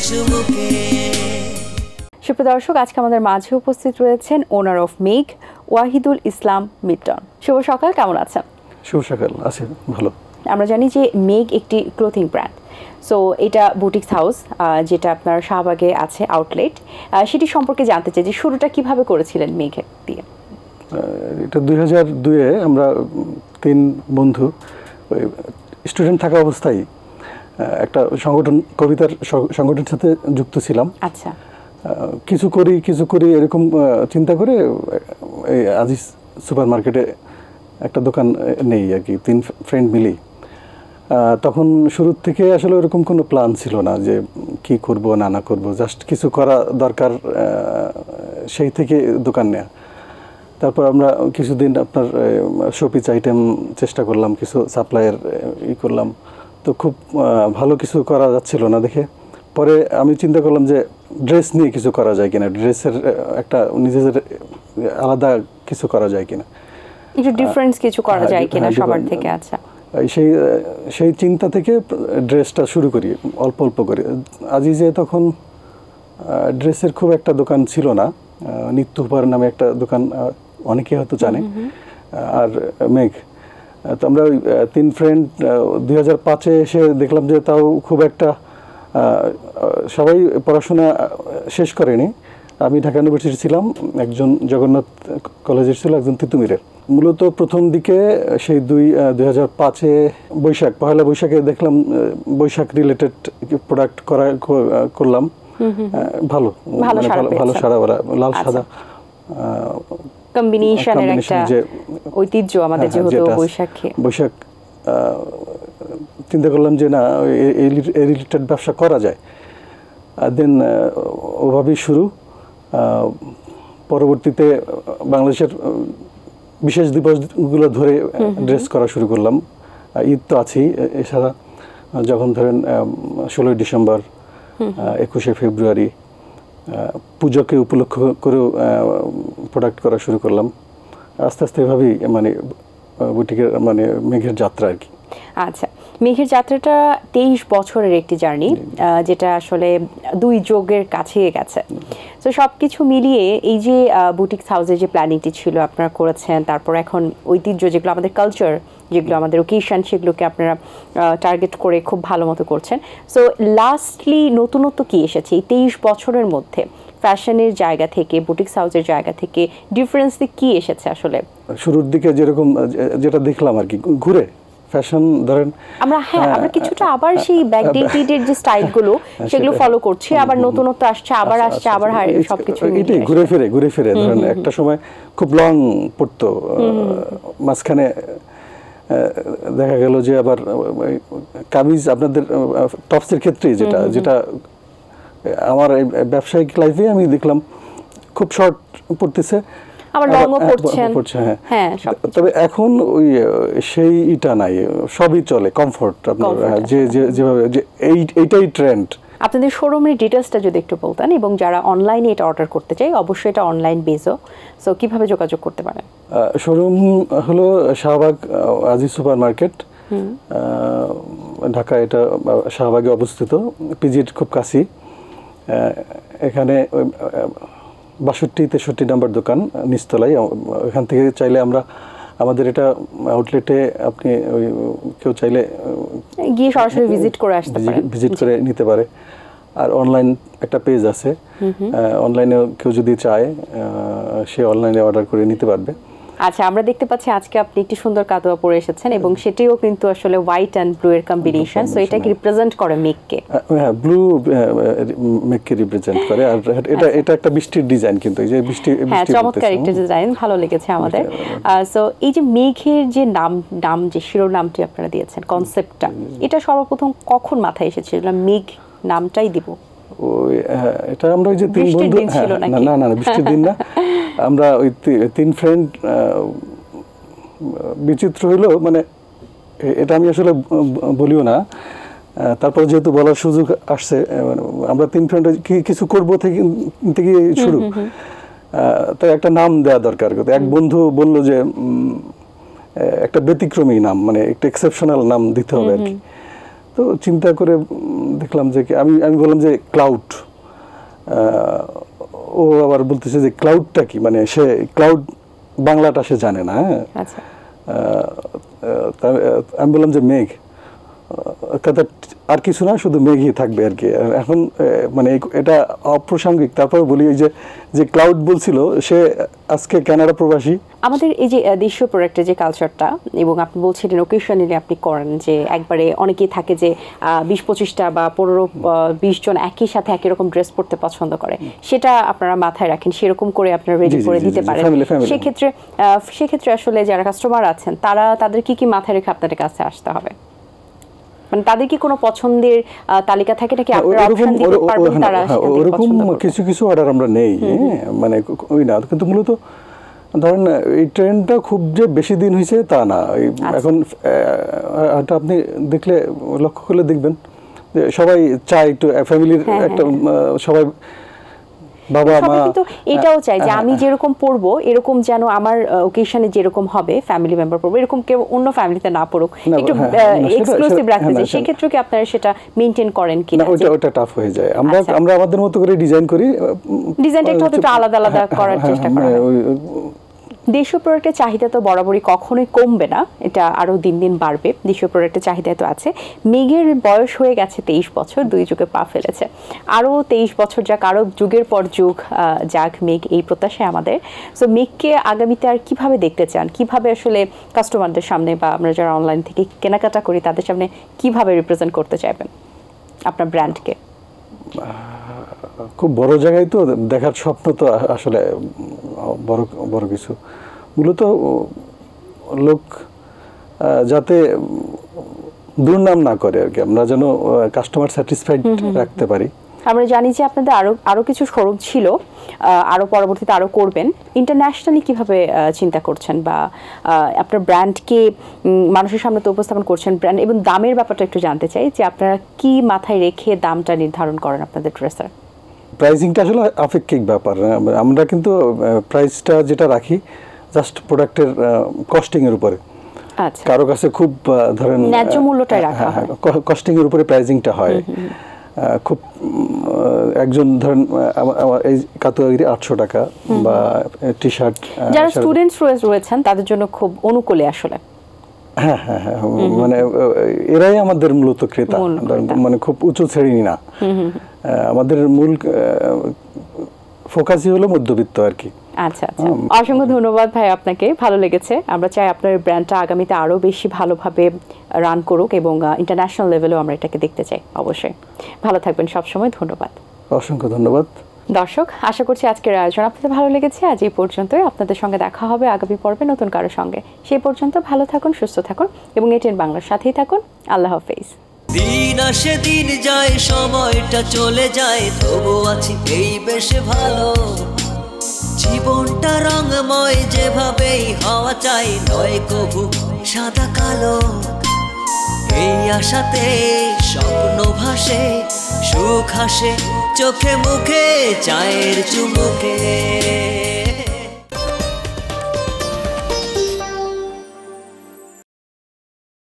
চুমুকে। সুপ্রিয় দর্শক, আজকে আমাদের মাঝে উপস্থিত রয়েছেন ওনার অফ মেঘ ওয়াহিদুল ইসলাম মিল্টন। শুভ সকাল, কেমন আছেন? শুভ সকাল, আছি ভালো। আমরা জানি যে মেঘ একটি ক্লোথিং ব্র্যান্ড, সো এটা বুটিক্স হাউস যেটা আপনার শাহবাগে আছে আউটলেট, সেটি সম্পর্কে জানতে চাই যে শুরুটা কিভাবে করেছিলেন মেঘের দিয়ে? এটা 2002-এ আমরা 3 বন্ধু স্টুডেন্ট থাকা অবস্থায় একটা সংগঠন, কবিতার সংগঠনের সাথে যুক্ত ছিলাম। আচ্ছা, কিছু করি এরকম চিন্তা করে এই আজিজ সুপার মার্কেটে একটা দোকান নেই আর কি, 3 ফ্রেন্ড মিলি। তখন শুরুর থেকে আসলে এরকম কোনো প্ল্যান ছিল না যে কি করব না করব, জাস্ট কিছু করা দরকার, সেই থেকে দোকান নেয়া। তারপর আমরা কিছুদিন আপনার শোপিস আইটেম চেষ্টা করলাম, কিছু সাপ্লাইয়ের করলাম, তো খুব ভালো কিছু করা যাচ্ছিল না দেখে পরে আমি চিন্তা করলাম যে ড্রেস নিয়ে কিছু করা যায় কিনা, ড্রেসের একটা নিজেদের আলাদা কিছু করা যায় কিনা, একটু ডিফারেন্স কিছু করা যায় কিনা সবার থেকে। আচ্ছা, সেই চিন্তা থেকে ড্রেসটা শুরু করি অল্প অল্প করে। আজিজে তখন ড্রেসের খুব একটা দোকান ছিল না, নিত্য উপহার নামে একটা দোকান অনেকে হয়তো জানে, আর মেঘ। তো আমরা ওই 3 ফ্রেন্ড 2005-এ এসে দেখলাম যে তাও খুব একটা সবাই পড়াশোনা শেষ করেনি। আমি ঢাকা ইউনিভার্সিটি ছিলাম, একজন জগন্নাথ কলেজের ছিল, একজন তিতুমিরের। মূলত প্রথম দিকে সেই 2005-এ পহেলা বৈশাখে দেখলাম বৈশাখ রিলেটেড প্রোডাক্ট করলাম, ভালো সারা ওরা লাল সাদা কম্বিনেশনের একটা ঐতিহ্য আমাদের, যেহেতু বৈশাখ চিন্তা করলাম যে না এই রিলেটেড ব্যবসা করা যায়। দেন ওভাবেই শুরু। পরবর্তীতে বাংলাদেশের বিশেষ দিবসগুলো ধরে ড্রেস করা শুরু করলাম। ঈদ তো আছেই, এছাড়া যখন ধরেন 16 ডিসেম্বর, 21শে ফেব্রুয়ারি, পুজোকে উপলক্ষ করেও প্রোডাক্ট করা শুরু করলাম। আস্তে আস্তে এভাবেই মানে বুটিকের মানে মেঘের যাত্রা আর কি। আচ্ছা, মেঘের যাত্রাটা 23 বছরের একটি জার্নি, যেটা আসলে 2 যুগের কাছে গেছে। তো সব কিছু মিলিয়ে এই যে বুটিক্স হাউসের যে প্ল্যানিংটি ছিল আপনারা করেছেন, তারপর এখন ঐতিহ্য যেগুলো আমাদের কালচার, যেগুলো আমাদের ওকেশন, সেগুলোকে আপনারা টার্গেট করে খুব ভালো মতো করছেন। সো লাস্টলি নতুনত্ব কি এসেছে এই 23 বছরের মধ্যে ফ্যাশনের জায়গা থেকে, বুটিক্স হাউসের জায়গা থেকে ডিফারেন্স কি এসেছে? আসলে শুরুর দিকে যেটা দেখলাম আর কি, ঘুরে ফ্যাশন ধরেন আমরা কিছুটা আবার সেই ব্যাকডেটেড যে স্টাইলগুলো সেগুলো ফলো করছি, আবার নতুনত্ব আসছে, আবার আসছে, আবার সবকিছু এটাই ঘুরে ফিরে ধরেন একটা সময় খুব লং পড়তো, মাঝখানে দেখা গেল যে আবার কামিজ আপনাদের টপসের ক্ষেত্রে যেটা আমার ব্যবসায়িক লাইফে আমি দেখলাম খুব শর্ট পড়তেছে, আবার লংও পড়ছে। হ্যাঁ, তবে এখন ওই সেইটা নাই, সবই চলে কমফোর্ট আপনার, যেভাবে যে এইটাই ট্রেন্ড। আপনাদের শোরুমের ডিটেইলসটা যদি একটু বলতেন, এবং যারা অনলাইনে এটা অর্ডার করতে চায় অবশ্যই এটা অনলাইন বেসও, সো কিভাবে যোগাযোগ করতে পারেন? শোরুম হলো শাহবাগ আজিজ সুপার মার্কেট, ঢাকা, এটা শাহবাগে অবস্থিত, পিজির খুব কাছে। এখানে 62-63 নম্বর দোকান, নিচতলায়। এখান থেকে চাইলে আমাদের এটা আউটলেটে আপনি কেউ চাইলে গিয়ে সরাসরি ভিজিট করে নিতে পারে। আর অনলাইন একটা পেজ আছে, অনলাইনে কেউ যদি চায় সে অনলাইনে অর্ডার করে নিতে পারবে। আচ্ছা, আমরা দেখতে পাচ্ছি আজকে আপনি একটি সুন্দর কাদোয়া পরে এসেছেন, এবং সেটিও কিন্তু আসলে হোয়াইট অ্যান্ড ব্লু এর কম্বিনেশন, সো এটা কি রিপ্রেজেন্ট করে মেঘকে? হ্যাঁ, ব্লু মেঘকে রিপ্রেজেন্ট করে। আর এটা একটা বৃষ্টির ডিজাইন, কিন্তু এই যে বৃষ্টি চমৎকার একটা ডিজাইন, ভালো লেগেছে আমাদের। সো এই যে মেঘের যে নাম যে শিরোনামটি আপনারা দিয়েছেন, কনসেপ্টটা, এটা সর্বপ্রথম কখন মাথায় এসেছিল মেঘ নামটাই দিব? এটা আমরা ওই যে 3 বন্ধু, না বৃষ্টির দিন না, আমরা ওই 3 ফ্রেন্ড, বিচিত্র হইলো মানে এটা আমি আসলে বলিও না, তারপর যেহেতু বলার সুযোগ আসছে, আমরা 3 ফ্রেন্ড কিছু করবো থেকে শুরু, তাই একটা নাম দেওয়া দরকার। এক বন্ধু বলল যে একটা ব্যতিক্রমী নাম, মানে একটা এক্সেপশনাল নাম দিতে হবে আর কি। তো চিন্তা করে দেখলাম যে আমি বললাম যে ক্লাউড, ও আবার বলতেছে যে ক্লাউডটা কি, মানে সে ক্লাউড বাংলাটা সে জানে না। হ্যাঁ, আচ্ছা আমি বললাম যে মেঘ, কথা আর কিছু না, শুধু মেঘই থাকবে আর কি। এখন মানে এটা অপ্রাসঙ্গিক, তারপরে বলি ওই যে ক্লাউড বলছিল সে আজকে কানাডা প্রবাসী। আমাদের এই যে দেশীয় প্রোডাক্টের যে কালচারটা, এবং আপনি বলছিলেন ওকেশনালি আপনি করেন যে একবারে অনেকেই থাকে যে 20-25টা বা 15-20 জন একই সাথে একই রকম ড্রেস পরতে পছন্দ করে, সেটা আপনারা মাথায় রাখেন, সেরকম করে আপনারা রেডি করে দিতে পারেন। সেক্ষেত্রে আসলে যারা কাস্টমার আছেন তাদের কি মাথায় রেখে আপনাদের কাছে আসতে হবে? মানে তাদের কি কোনো পছন্দের তালিকা থাকে নাকি আপনারা অপশন দিতে পারবেন তারা সেটা ওরকম কিছু অর্ডার আমরা নেই, মানে ওই না, কিন্তু মূলত ধরেন এই ট্রেন্ডটা খুব যে বেশি দিন হয়েছে তা না। এখন আপনি দেখলে লক্ষ্য করলে দেখবেন যে সবাই চায় একটু ফ্যামিলির একটা সবাই বাবা মা কিন্তু এটাও চাই যে আমি যেরকম পড়বো এরকম যেন আমার ওকেশনে যেরকম হবে ফ্যামিলি মেম্বার পড়বো, এরকম কেউ অন্য ফ্যামিলিতে না পড়ুক, একটু এক্সক্লুসিভ রাখতে চাই। সেক্ষেত্রে কি আপনারা সেটা মেইনটেইন করেন কিনা? ওটা টাফ হয়ে যায়। আমরা আমাদের মতো করে ডিজাইন করি, ডিজাইনটা একটু আলাদা আলাদা করার চেষ্টা করা। দেশীয় প্রোডাক্টের চাহিদা তো বরাবরই কখনোই কমবে না, এটা আরও দিন দিন বাড়বে। দেশীয় প্রোডাক্টের চাহিদা তো আছে। মেঘের বয়স হয়ে গেছে 23 বছর, 2 যুগে পা ফেলেছে, আরও 23 বছর যাক, আরও যুগের পর যুগ যাক মেঘ, এই প্রত্যাশায় আমাদের। সো মেঘকে আগামীতে আর কিভাবে দেখতে চান, কিভাবে আসলে কাস্টমারদের সামনে বা আমরা যারা অনলাইন থেকে কেনাকাটা করি তাদের সামনে কিভাবে রিপ্রেজেন্ট করতে চাইবেন আপনার ব্র্যান্ডকে? খুব বড় জায়গায় তো দেখার স্বপ্ন তো আসলে বড় কিছু। মূলত লোক যাতে দুর্নাম না করে আর কি, আমরা যেন কাস্টমার স্যাটিসফাইড রাখতে পারি। আমরা জানি যে আপনাদের আরো কিছু শোরুম ছিল, আরো পরবর্তীতে আরো করবেন। ইন্টারন্যাশনালি কিভাবে চিন্তা করছেন বা আপনার ব্র্যান্ডকে মানুষের সামনে তো উপস্থাপন করছেন ব্র্যান্ড, এবং দামের ব্যাপারটা একটু জানতে চাই যে আপনারা কি মাথায় রেখে দামটা নির্ধারণ করেন আপনাদের ড্রেসের? প্রাইসিংটা আসলে আপেক্ষিক ব্যাপার। আমরা কিন্তু প্রাইসটা যেটা রাখি জাস্ট প্রোডাক্টের কস্টিং এর উপরে। আচ্ছা, কারো কাছে খুব ধরেন ন্যায্য মূল্যটাই রাখা হয়, কস্টিং এর উপরে প্রাইসিংটা হয়। খুব একজন ধরেন এই কাতুয়াগিরি 800 টাকা বা টি শার্ট, যারা স্টুডেন্টস রয়েছেন তাদের জন্য খুব অনুকূলে আসলে। হ্যাঁ, মানে এরাই আমাদের মূলত ক্রেতা, মানে খুব উঁচু শ্রেণী না। আমাদের মূল ফোকাসই হলো মধ্যবিত্ত আর কি। আচ্ছা, অসংখ্য ধন্যবাদ ভাই আপনাকে, ভালো লেগেছে। আমরা চাই আপনার ব্র্যান্ডটা আগামীতে আরও বেশি ভালোভাবে রান করুক এবং ইন্টারন্যাশনাল লেভেলেও আমরা এটাকে দেখতে চাই। অবশ্যই ভালো থাকবেন সবসময়, ধন্যবাদ। অসংখ্য ধন্যবাদ। দর্শক, আশা করছি আজকের আয়োজন আপনাদের ভালো লেগেছে। আজ এই পর্যন্তই, আপনাদের সঙ্গে দেখা হবে আগামী পর্বে নতুন কারো সঙ্গে। সেই পর্যন্ত ভালো থাকুন, সুস্থ থাকুন এবং এটিএন বাংলার সাথেই থাকুন। আল্লাহ হাফেজ। দিন আসে দিন যায়, সময়টা চলে যায়, তবু আছি এই বেশ ভালো। জীবনটা রঙময়, যেভাবেই হওয়া চাই, নয় কবু সাদা কালো। এই আশাতে স্বপ্ন ভাসে, সুখ হাসে চোখে মুখে, চায়ের চুমুকে।